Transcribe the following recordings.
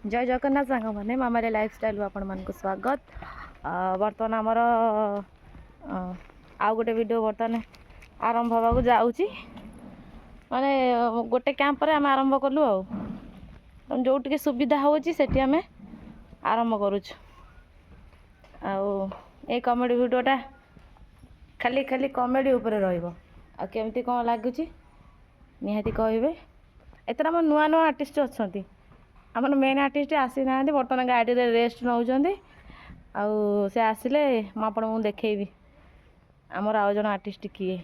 जय जगन्नाथ सांग मैंने मामारे लाइफस्टाइल आपण मान स्वागत। बर्तमान आमर आउ गोटे वीडियो बर्तमान आरंभ होगा जाऊँगी माने गोटे कैंप रे आम आरंभ कलु जो टे सुविधा होची सेठी आम आरंभ करुचु। ए कॉमेडी वीडियोटा खाली खाली कॉमेडी ऊपर रहिबो आ केमती कौन लगुच निहाती कहे। एतर आम नुआ नुआ आर्टिस्ट अच्छा आम मेन आर्टिस्ट आसी ना बर्तमान गाड़ी रे रेस्ट नौ से आसिले मुझे देखी आमर आउ जन आर्टिस्ट किए।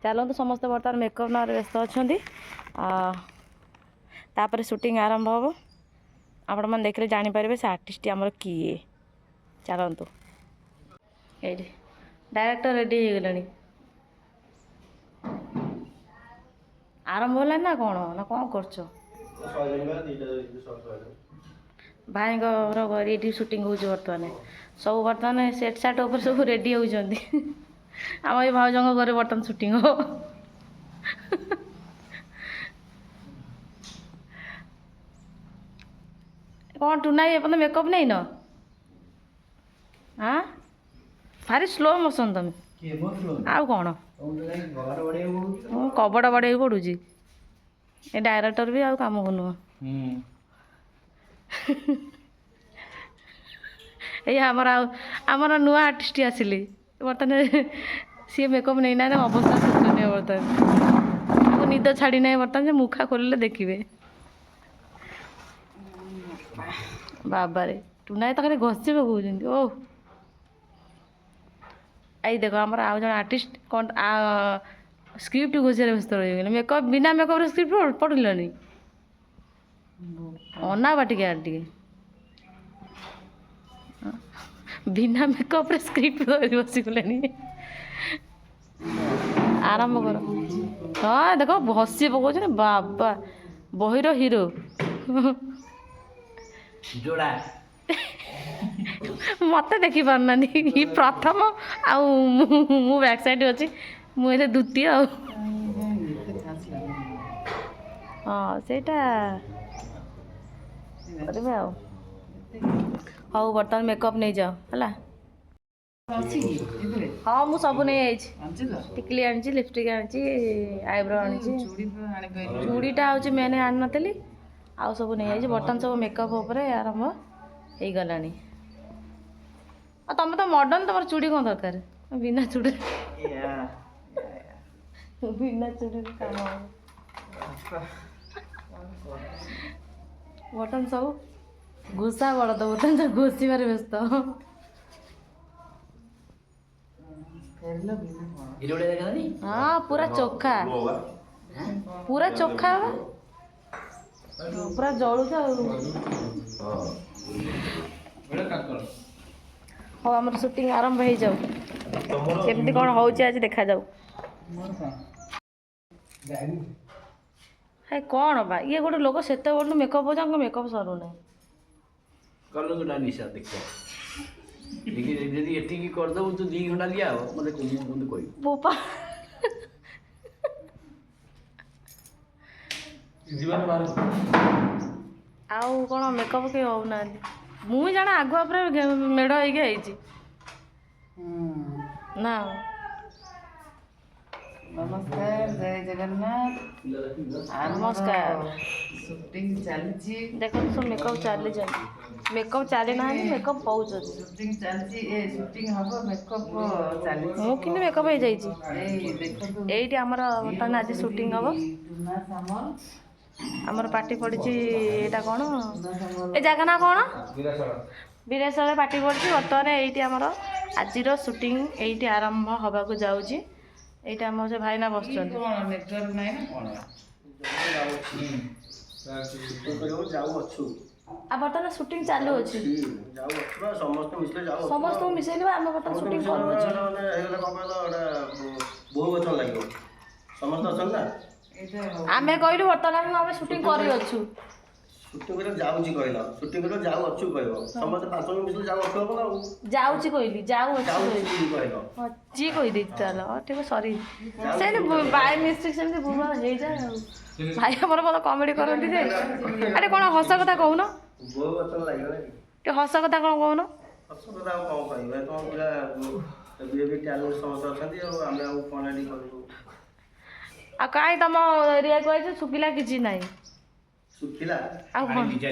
चलते समस्त बर्तमान मेकअप ना व्यस्त अच्छा तापर शूटिंग आरंभ हम आपण मैंने देखले जानीपर से आर्टिस्ट आमर किए। चलतु ये डायरेक्टर रेडी हो गलानी आरंभ होला ना कौन कर भाई ये शूटिंग हो बर्तमान सब बर्तमान सेट साट उपर सब रेडी होती आम ये भाज घर बर्तमान शूटिंग हो कौन टूना ये मेकअप नहीं न हाँ भारी स्लो मोशन तुम आउ कौन कबड़ बढ़े पड़ू ए डायरेक्टर भी आउ काम नुह ये आमर नुआ आर्टिस्ट आसिले बर्तमान सी मेकअप नहीं ना अवस्था शोचनीय बर्तमान निद छाड़ी ना बर्तमान मुखा खोलिले देखिए बाबारे टूना तो खाली घसी पकाउछन्ती ओह आई देखो आमर आउ जन आर्टिस्ट कौन स्क्रिप्ट घोषार व्यस्त रही मेकअप बिना मेकअप स्क्रिप्ट पढ़लनि अना बाटिक टे बिना मेकअप स्क्रिप्ट बसिगलानी आरंभ कर। हाँ देख हसी पकाउछ बाबा बहिर हिरो जोड़ा मत देखी पारना प्रथम आउ बैक साइड अच्छी मुझे द्वितीय हाँ सेटा हाँ बर्तमान मेकअप नहीं जाओ है हाँ मु सब नहीं टिकली आनी लिपस्टिक आनी आईब्रो आनी चूड़ीटा हूँ मेन आनी नी आउ सब नहीं बर्तमान सब मेकअप उपर आरंभ हो गला। तुम तो मॉडर्न तुम चूड़ी कौन दरकार बिना चूड़ी बिना चूड़ी काम बटन सब घुसा बड़ तो बटन सब घोषार व्यस्त हाँ पूरा चोखा पूरा चोखा पूरा जलू हाँ आम शूटिंग आरंभ हो जाऊ केमती कौन हो आज देखा जाऊ है कौन बा ये गोटे लोक से मेकअप हो मेकअप सरू ना कलर निशा देख यदि करदेव तो 2 घंटा दिया मतलब कोई बोपा आउ कौन मेकअप के होना मुझे जाना आगुआ मेढ़ होगी ना। नमस्कार जय जगन्नाथ नमस्कार शूटिंग चलची देखो सब मेकअप चली मेकअप चली ना मेकअप हो शूटिंग चलची ए शूटिंग हबो मेकअप चली मु किंतु मेकअप हो जाई ए देखो एठी हमर बर्तमान आज शूटिंग हबो टुना सामल हमर पार्टी पड़ी एटा कोन ए जगह ना कोन बीरेश्वर पार्टी पड़ी बर्तमान एठी हमर आजिर शूटिंग एठी आरंभ होबा को जाउची एटा हम से भाईना बसचन नेटवर्क नाही ना कोन जाऊ अच्छु आ बर्तमान शूटिंग चालू अछि जाऊ अच्छु समस्त मिसले जाऊ समस्त मिसेले हम बर्तमान शूटिंग करू अछि हेगला कपड़ा बहु अच्छा लागियो समस्त अछन ना आमे कहलु बर्तमान हम शूटिंग करी अछि शूटिंग करे जाउची कहला शूटिंग करे जाऊ अच्छु कहबो समस्त 5 मिनिट मिसले जाऊ अच्छु होला जाउची कहली जाऊ अछि कहलो जी कहि दे चलो ठीक है सॉरी से बाय मिस्टेक से बुआ हे जाए ଭାଇ ଆମର ଭଲ କମେଡି କରନ୍ତି ଯେ ଆରେ କ'ଣ ହସ କଥା କହୁନ ବୋଉ ବର୍ତ୍ତମାନ ଲାଗିଗଲାଣି ଟିକେ ହସ କଥା କ'ଣ କହୁନ ହସ କଥା ଆଉ କ'ଣ କହିବା କ'ଣ ପୁରା ଏବେ ବି ଟ୍ୟାଲେଣ୍ଟ ସମସ୍ତେ ଅଛନ୍ତି ଆଉ ଆମେ ଆଉ କ'ଣ ଏଠି କରିବୁ ଆଉ କାହିଁ ତମ ଏରିଆକୁ ଆଇଛୁ ଶୁଖିଲା କିଛି ନାହିଁ ଶୁଖିଲା ଆଉ କ'ଣ ଶୁଖିଲା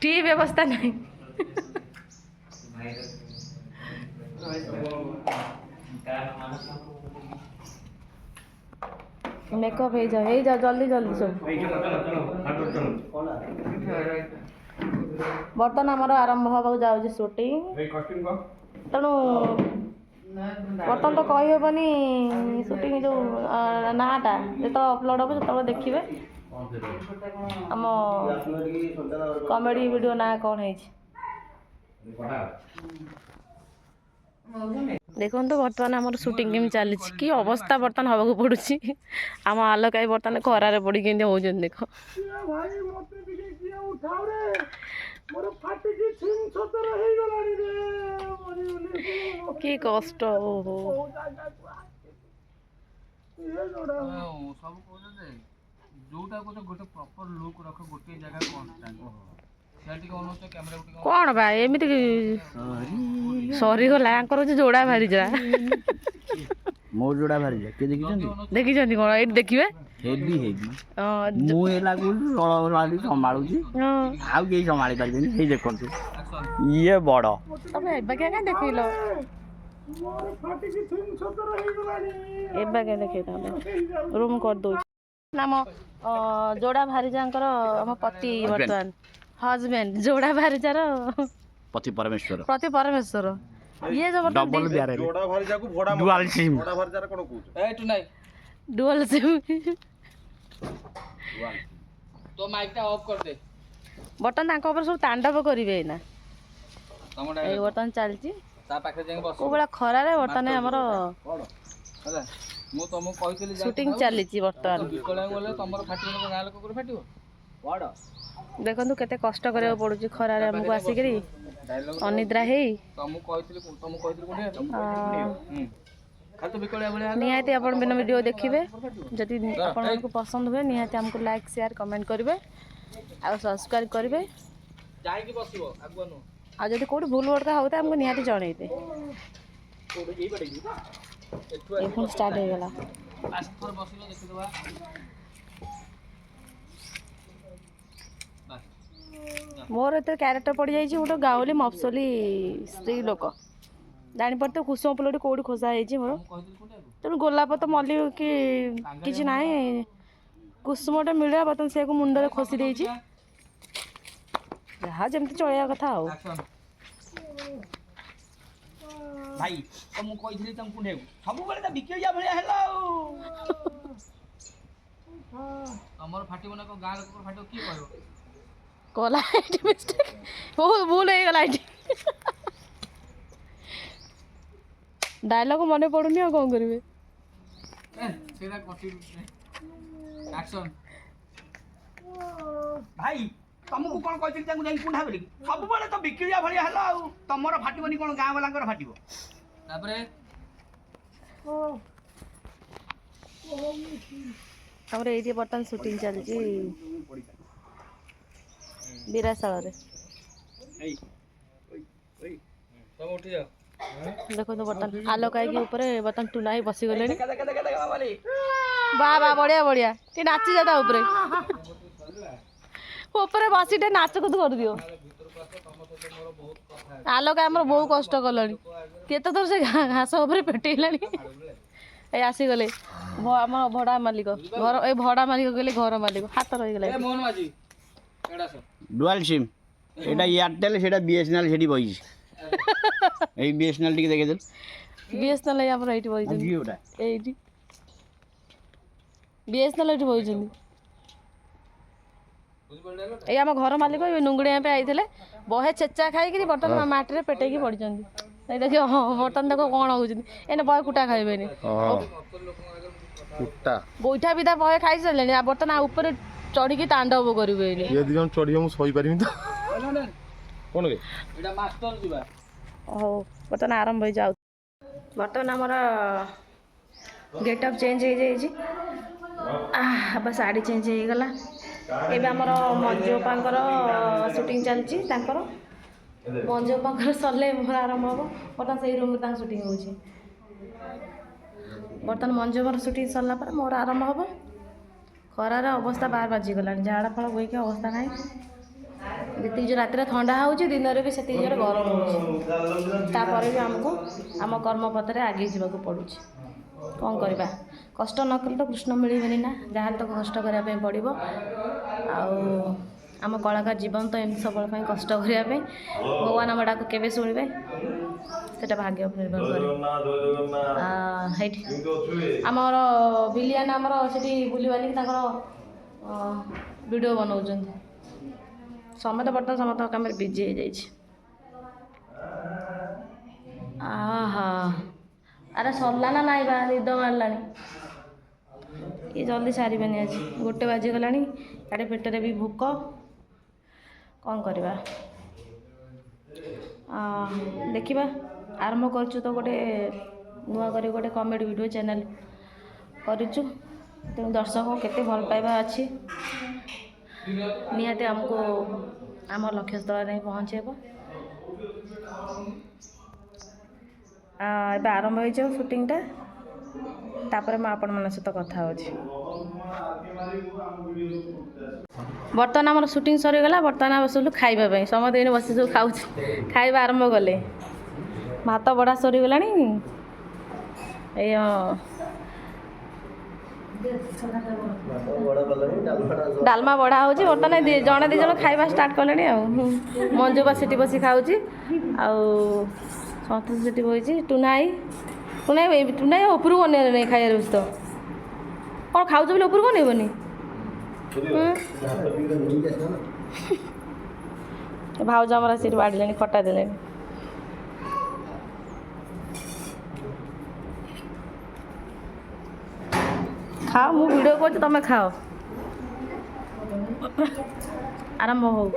ଟି ବ୍ୟବସ୍ଥା ନାହିଁ मेकअप हो जा जल्दी जल्दी सब बर्तन आमर आरंभ हवा जाऊँ शूटिंग तेणु बर्तन तो कहीहबनी शूटिंग जो नाटा जो अपलोड हम जो देखिए आम कॉमेडी वीडियो ना कौन है देखो तो बर्तमान आम शूटिंग केमी चली कि अवस्था बर्तमान हवा को पड़ुची आम आलोक आई बर्तमान खरारे पड़ी के हो देख कि कष्ट ओहो कौन बा एमती सरीगला जोड़ा भारी जा मोर जोड़ा भारी जा के देखी कौन ये देखिए हेवी हेवी मु एला को लळाली संभाळुची आउ के संभाळी पारबेनी हे देखंतु ये बड़ तबे एबा क्या देखिलो एबा क्या देखि तबे रूम कर दो नाम जोड़ा भारी जांकर हम पति वर्तमान हस्बैंड जोड़ा भारी जार पति परमेश्वर ये जो डबल ब्यारे जोड़ा भरी जाकू भोड़ा डुअल सिम जोड़ा भरी जार कोन कहू ए तू नाही डुअल सिम तो माइक टा ऑफ कर दे बटन तांको ऊपर सब तांडव करिवे ना तमडा ए बटन चलची ता पाखे जाई बस को बेला खरा रे बटन हमर होला मु तमु कहितली शूटिंग चलीची बर्तमान बिकला बोले तमर फाटिबो गां लोक को फाटिबो बड़ देखंतु केते कष्ट करे पड़ुची खरा रे हमको आसिकरी डायलॉग अनिद्रा हेई तमु कहितली कोने खाली तो बिकला बोले निहाती आपण बिना वीडियो देखिबे जति आपण को पसंद हुए निहाती हमको लाइक शेयर कमेंट करिवे आ सब्सक्राइब करिवे जाई की बसिबो आगुनो आ जति कोड भूल वर्ड का होता हमको निहाती जणैते कोडे जेई पड़ेगी ए फोन स्टार्ट हो गला आज थोर बसिलो देखि दवा मोर एते कैरेक्टर पड़ जाई छी गोटे गावली मफसली स्त्री लोक जानी पड़ते कुसुम फुलटी कोडी खोसा है मोर तेणु गोलाप तो मल्ली कि किसी ना कुसुमटा मिले बर्तन से मुंडे खोसी देछि जहाँ जमती चलिया कथा आओ भाई तो मु कहितली तम कुंडे सब बेले त बिके जा भलिया हेला हमर फाटिबो ना को गां लोक फाटिबो की कहबो कोला आईटी मिस्टेक ओ भूल हो गला आईटी डायलॉग मने पड़ुनी आ कोन करिवे सेरा कथि एक्शन भाई तुमको कोन कहितली तांको जाई कुंडा बेली सब बेले तो बिकिया भलिया हेला तमर फाटिबोनी कोन गां वालांकर फाटिबो तापरे हमर एरिया बर्तन शूटिंग चलची बिरासाल रे तुम उठ जाओ देखो तो बर्तन आलोक आई ऊपर बर्तन टुनाई बसी गले वाली वाह वाह बढ़िया बढ़िया टे नाची जाता ऊपर ऊपर बसी टे नाच कूद कर दियो आलोक आमर बहुत कष्ट कलनी केते थर से घास ऊपर पेटेलानी ए आसी गले आम भड़ा मालिक घर ए भड़ा मालिक गले घर मालिक हाथ रही गला ए मोहन माजी एडा सो डुअल सिम एटा एयरटेल सेटा बीएसएनएल सेठी बइछि ए बीएसएनएल टिके देखे दे बीएसएनएल हमर एठी बइ जनी जियोटा एठी बीएसएनएल एठी बइ जनी ए आम घर मालिक ए नुंगड़िया पे आइथिले बहे चेचा खाई कि बर्तन माटी रे पेटे की पड़ी जंदी ए देखियो बर्तन देखो कोन होउछन एने बहे कुटा खाइबेनी कुट्टा गोइठा बिदा बहे खाइ सलेनी आ बर्तन आ ऊपर चढ़ी की तांडव करिवे एने ये दिजन चढ़ियो मु सही पारिमी तो कोन के एडा मास्टर दिबा हो बर्तन आरंभ हो जाउ बर्तन हमर गेटअप चेंज हो जाइए बस शाढ़ी चेंज हो गला एबे आमर मंजू बापांकर शूटिंग चलती मंजू बापांकर सरले मोर आरंभ हम बर्तमान से रूम शूटिंग हो बर्तमान मंजू बापार शूटिंग सरला पर मोर आरंभ हम खरार अवस्था 12 बाजिगला झाड़ा फल बोईक अवस्था ना जी जो रात ठंडा हो दिन में भी से जोर गरम होपर भी आमको आम कर्मपथ में आगे जावाक पड़ू कौन करवा कष्ट न कले तो कृष्ण मिलबेनि ना जहाँ तो कष्ट करने पड़ो आम कलाकार जीवन तो एमती सब कष्ट करने भगवान आम डाक के शुणे से भाग्य निर्भर करे आमर विलियन आमर से बुलवाली वीडियो बनाऊँ समत बर्तमान समत कम बिजी हो जाए अरे सरला ना नाई बा निद मारला ये जल्दी सारे आज 1 बाजिगला इे पेटर भी भोक कौन करवा देखा आरंभ करूँ तो गोटे नुआ कर गोटे कॉमेडी वीडियो चैनल करूँ तेणु दर्शक केते भल पाइबा अच्छी निहाती आमको आम लक्ष्य स्थल नहीं पहुँचेब एबे आरंभ हो शूटिंगटा तापर मैं आपण मन सहित कथा हो बर्तमान आम शूटिंग सरीगला बर्तमान बसलु खाइबा समस्त दिन बस सब खाऊ खाइबा आरंभ कले भात बड़ा सरीगला डालमा बढ़ा हो बर्तमान जड़े दिज खाइबा स्टार्ट कले मंजू बा सीटी बसी खाऊँ सतोष सीटी बही टुनाई उपरू बन नहीं खाइबार व्यस्त कौन खाऊ बोले उपरू बनइबनी भाउज हमारा सीट बाढ़ले खटा देले खाओ मु वीडियो कर तुम खाओ आरंभ हो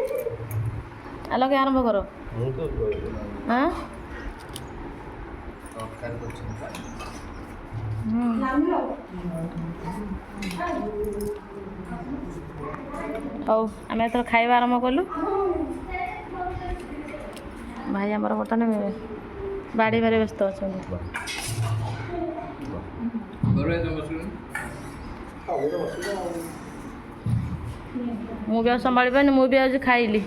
अलग आरंभ करो हाँ हौ आम एथर खाइबा आरंभ कलु भाई आमर बर्तमान बाड़ी बारे व्यस्त अच्छा मुझे संभाली पानी मुझे आज खाइली